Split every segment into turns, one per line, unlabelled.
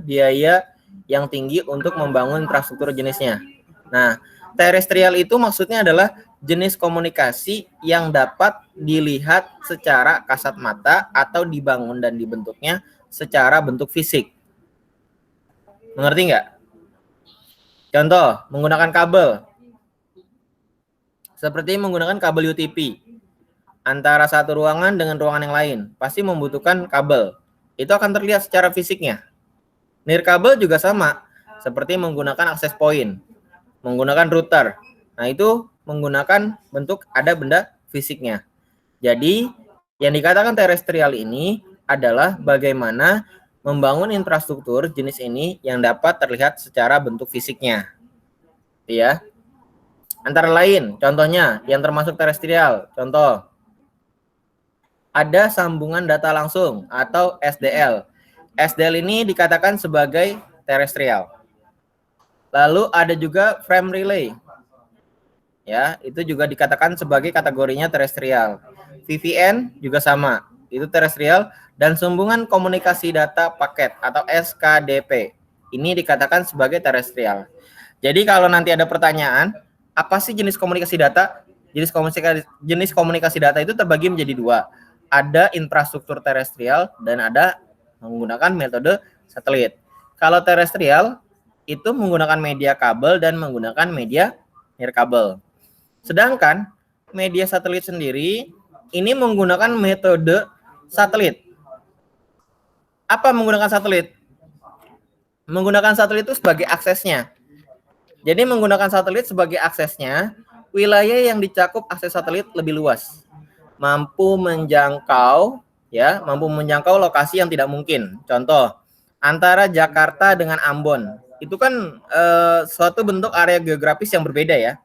biaya yang tinggi untuk membangun infrastruktur jenisnya. Nah, terestrial itu maksudnya adalah jenis komunikasi yang dapat dilihat secara kasat mata atau dibangun dan dibentuknya secara bentuk fisik. Mengerti nggak? Contoh, menggunakan kabel. Seperti menggunakan kabel UTP. Antara satu ruangan dengan ruangan yang lain. Pasti membutuhkan kabel. Itu akan terlihat secara fisiknya. Nirkabel juga sama. Seperti menggunakan access point. Menggunakan router. Nah, itu menggunakan bentuk ada benda fisiknya. Jadi, yang dikatakan terestrial ini adalah bagaimana membangun infrastruktur jenis ini yang dapat terlihat secara bentuk fisiknya. Ya. Antara lain, contohnya yang termasuk terestrial. Contoh, ada sambungan data langsung atau SDL. SDL ini dikatakan sebagai terestrial. Lalu ada juga frame relay. Ya, itu juga dikatakan sebagai kategorinya terestrial. VPN juga sama, itu terestrial, dan sambungan komunikasi data paket atau SKDP. Ini dikatakan sebagai terestrial. Jadi kalau nanti ada pertanyaan, apa sih jenis komunikasi data? Jenis komunikasi data itu terbagi menjadi dua. Ada infrastruktur terestrial dan ada menggunakan metode satelit. Kalau terestrial itu menggunakan media kabel dan menggunakan media nirkabel. Sedangkan media satelit sendiri ini menggunakan metode satelit. Apa menggunakan satelit? Menggunakan satelit itu sebagai aksesnya. Jadi menggunakan satelit sebagai aksesnya, wilayah yang dicakup akses satelit lebih luas. Mampu menjangkau lokasi yang tidak mungkin. Contoh, antara Jakarta dengan Ambon. Itu kan suatu bentuk area geografis yang berbeda ya.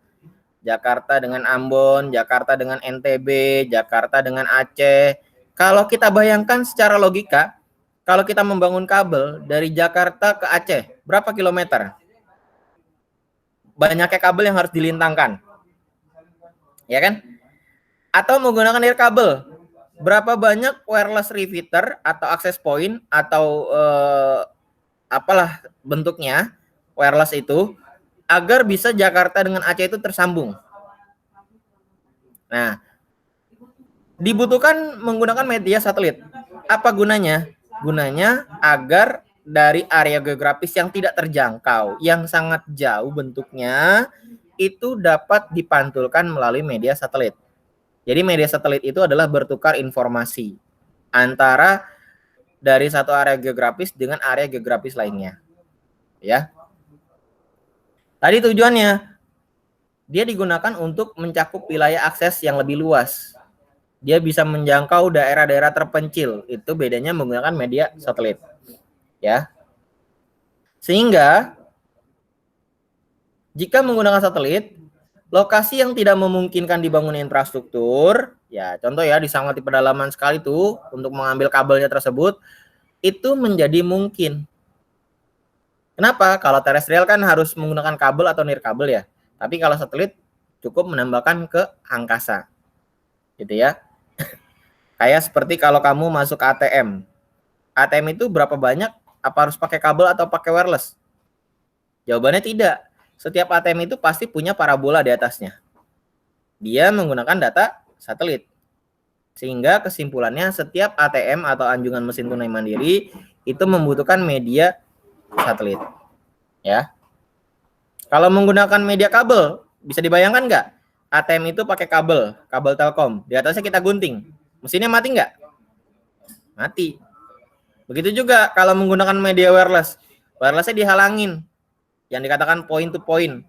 Jakarta dengan Ambon, Jakarta dengan NTB, Jakarta dengan Aceh. Kalau kita bayangkan secara logika, kalau kita membangun kabel dari Jakarta ke Aceh, berapa kilometer? Banyaknya kabel yang harus dilintangkan. Ya kan? Atau menggunakan nirkabel. Berapa banyak wireless repeater atau access point atau apalah bentuknya wireless itu agar bisa Jakarta dengan Aceh itu tersambung. Nah, dibutuhkan menggunakan media satelit. Apa gunanya? Gunanya agar dari area geografis yang tidak terjangkau, yang sangat jauh bentuknya, itu dapat dipantulkan melalui media satelit. Jadi media satelit itu adalah bertukar informasi antara dari satu area geografis dengan area geografis lainnya. Ya. Tadi tujuannya, dia digunakan untuk mencakup wilayah akses yang lebih luas. Dia bisa menjangkau daerah-daerah terpencil. Itu bedanya menggunakan media satelit. Ya. Sehingga jika menggunakan satelit, lokasi yang tidak memungkinkan dibangun infrastruktur, ya contoh ya di sangat di pedalaman sekali tuh untuk mengambil kabelnya tersebut, itu menjadi mungkin. Kenapa? Kalau terestrial kan harus menggunakan kabel atau nirkabel ya. Tapi kalau satelit cukup menambahkan ke angkasa. Gitu ya. Kayak seperti kalau kamu masuk ATM. ATM itu berapa banyak? Apa harus pakai kabel atau pakai wireless? Jawabannya tidak. Setiap ATM itu pasti punya parabola di atasnya. Dia menggunakan data satelit. Sehingga kesimpulannya setiap ATM atau anjungan mesin tunai mandiri itu membutuhkan media satelit. Ya. Kalau menggunakan media kabel, bisa dibayangkan nggak? ATM itu pakai kabel Telkom. Di atasnya kita gunting. Mesinnya mati nggak? Mati. Begitu juga kalau menggunakan media wireless. Wirelessnya dihalangin. Yang dikatakan point to point.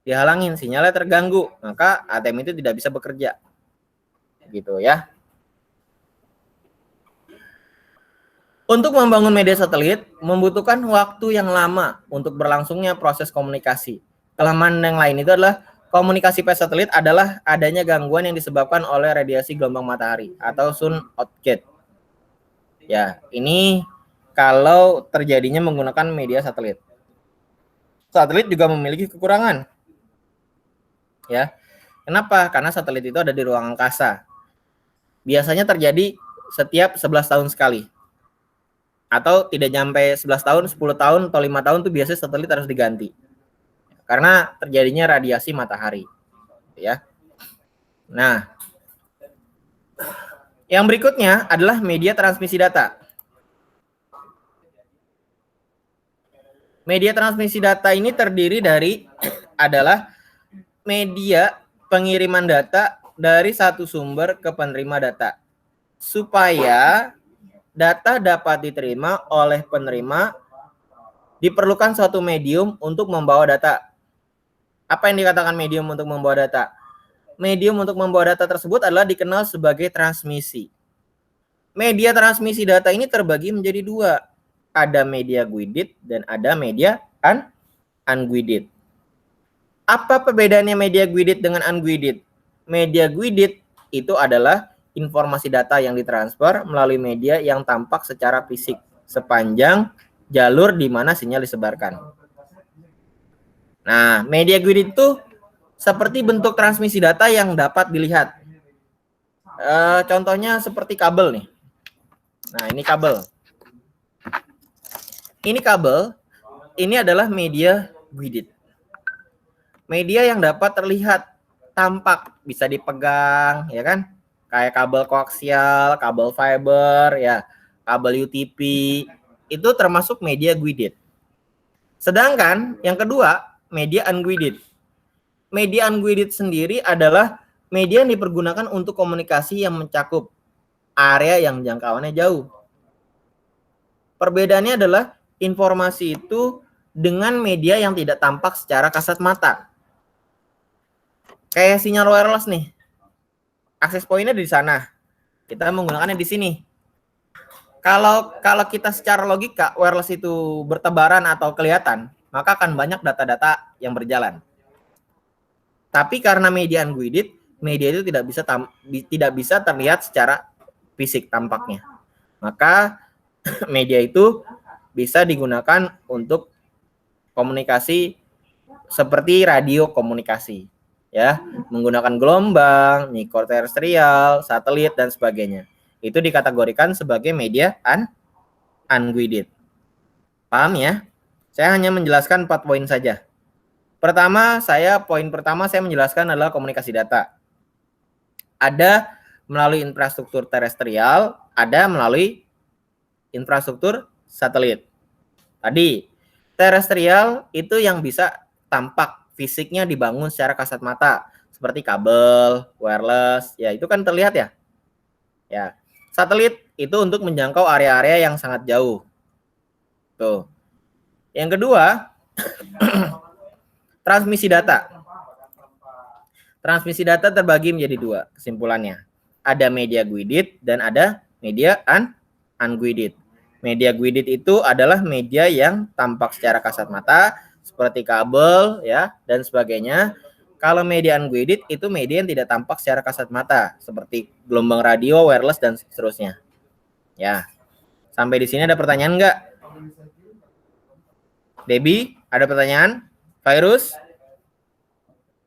Dihalangin, sinyalnya terganggu. Maka ATM itu tidak bisa bekerja. Gitu ya. Untuk membangun media satelit membutuhkan waktu yang lama untuk berlangsungnya proses komunikasi. Kelemahan yang lain itu adalah komunikasi via satelit adalah adanya gangguan yang disebabkan oleh radiasi gelombang matahari atau sun outgate. Ya, ini kalau terjadinya menggunakan media satelit. Satelit juga memiliki kekurangan. Ya. Kenapa? Karena satelit itu ada di ruang angkasa. Biasanya terjadi setiap 11 tahun sekali. Atau tidak sampai 11 tahun, 10 tahun, atau 5 tahun tuh biasanya satelit harus diganti. Karena terjadinya radiasi matahari. Ya. Nah, yang berikutnya adalah media transmisi data. Media transmisi data ini terdiri dari adalah media pengiriman data dari satu sumber ke penerima data. Supaya data dapat diterima oleh penerima, diperlukan suatu medium untuk membawa data. Apa yang dikatakan medium untuk membawa data? Medium untuk membawa data tersebut adalah dikenal sebagai transmisi. Media transmisi data ini terbagi menjadi dua. Ada media guided dan ada media unguided. Apa perbedaannya media guided dengan unguided? Media guided itu adalah informasi data yang ditransfer melalui media yang tampak secara fisik sepanjang jalur di mana sinyal disebarkan. Nah, media guided itu seperti bentuk transmisi data yang dapat dilihat. Contohnya seperti kabel nih. Nah, ini kabel. Ini kabel, ini adalah media guided. Media yang dapat terlihat, tampak, bisa dipegang, ya kan? Kayak kabel koaksial, kabel fiber, ya, kabel UTP, itu termasuk media guided. Sedangkan yang kedua, media unguided. Media unguided sendiri adalah media yang dipergunakan untuk komunikasi yang mencakup area yang jangkauannya jauh. Perbedaannya adalah informasi itu dengan media yang tidak tampak secara kasat mata. Kayak sinyal wireless nih. Akses pointnya di sana. Kita menggunakannya di sini. Kalau kita secara logika wireless itu bertebaran atau kelihatan, maka akan banyak data-data yang berjalan. Tapi karena media unguided, media itu tidak bisa terlihat secara fisik tampaknya. Maka media itu bisa digunakan untuk komunikasi seperti radio komunikasi, ya, menggunakan gelombang, mikroterestrial, satelit dan sebagainya. Itu dikategorikan sebagai media unguided. Paham ya? Saya hanya menjelaskan 4 poin saja. Poin pertama saya menjelaskan adalah komunikasi data. Ada melalui infrastruktur terestrial, ada melalui infrastruktur satelit. Tadi, terestrial itu yang bisa tampak fisiknya dibangun secara kasat mata, seperti kabel, wireless, ya itu kan terlihat ya. Ya, satelit itu untuk menjangkau area-area yang sangat jauh. Tuh. Yang kedua, transmisi data. Transmisi data terbagi menjadi dua kesimpulannya. Ada media guided dan ada media unguided. Media guided itu adalah media yang tampak secara kasat mata seperti kabel, ya, dan sebagainya. Kalau media unguided itu media yang tidak tampak secara kasat mata seperti gelombang radio, wireless dan seterusnya. Ya. Sampai di sini ada pertanyaan enggak? Debbie, ada pertanyaan? Virus?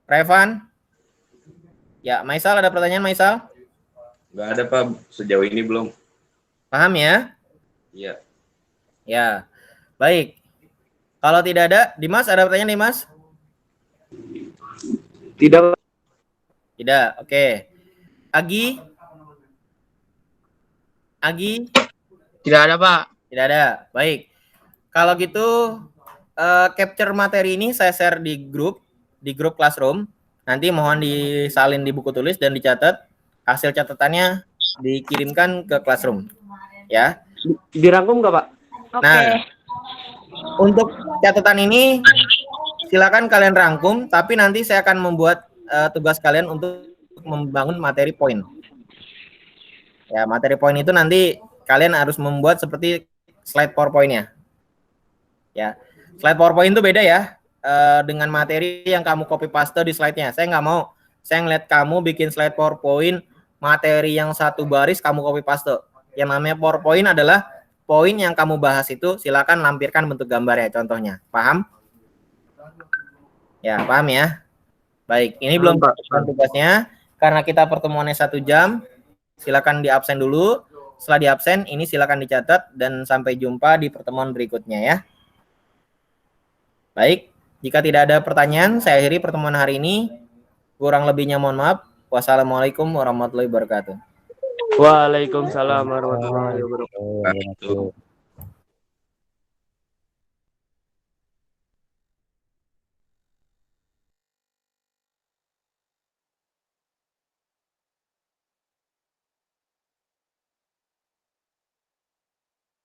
Revan? Ya, Maisal ada pertanyaan, Maisal?
Enggak ada, Pak. Sejauh ini belum.
Paham ya?
Iya.
Ya, baik. Kalau tidak ada, Dimas ada pertanyaan, Dimas?
Tidak.
Tidak, oke. Agi? Agi?
Tidak ada, Pak.
Tidak ada, baik. Kalau gitu, capture materi ini saya share di grup Classroom. Nanti mohon disalin di buku tulis dan dicatat. Hasil catatannya dikirimkan ke Classroom. Ya.
Dirangkum nggak, Pak?
Nah, untuk catatan ini silakan kalian rangkum, tapi nanti saya akan membuat tugas kalian untuk membangun materi poin. Ya, materi poin itu nanti kalian harus membuat seperti slide PowerPoint-nya. Ya, slide PowerPoint itu beda ya dengan materi yang kamu copy paste di slide-nya. Saya nggak mau. Saya ngeliat kamu bikin slide PowerPoint materi yang satu baris kamu copy paste. Yang namanya PowerPoint adalah poin yang kamu bahas itu silakan lampirkan bentuk gambarnya, contohnya. Paham? Ya, paham ya? Baik, ini belum tugasnya. Karena kita pertemuannya 1 jam, silakan di absen dulu. setelah di absen ini silakan dicatat dan sampai jumpa di pertemuan berikutnya ya. Baik, jika tidak ada pertanyaan, saya akhiri pertemuan hari ini. Kurang lebihnya mohon maaf. Wassalamualaikum warahmatullahi wabarakatuh.
Waalaikumsalam warahmatullahi wabarakatuh.
Wabarakatuh.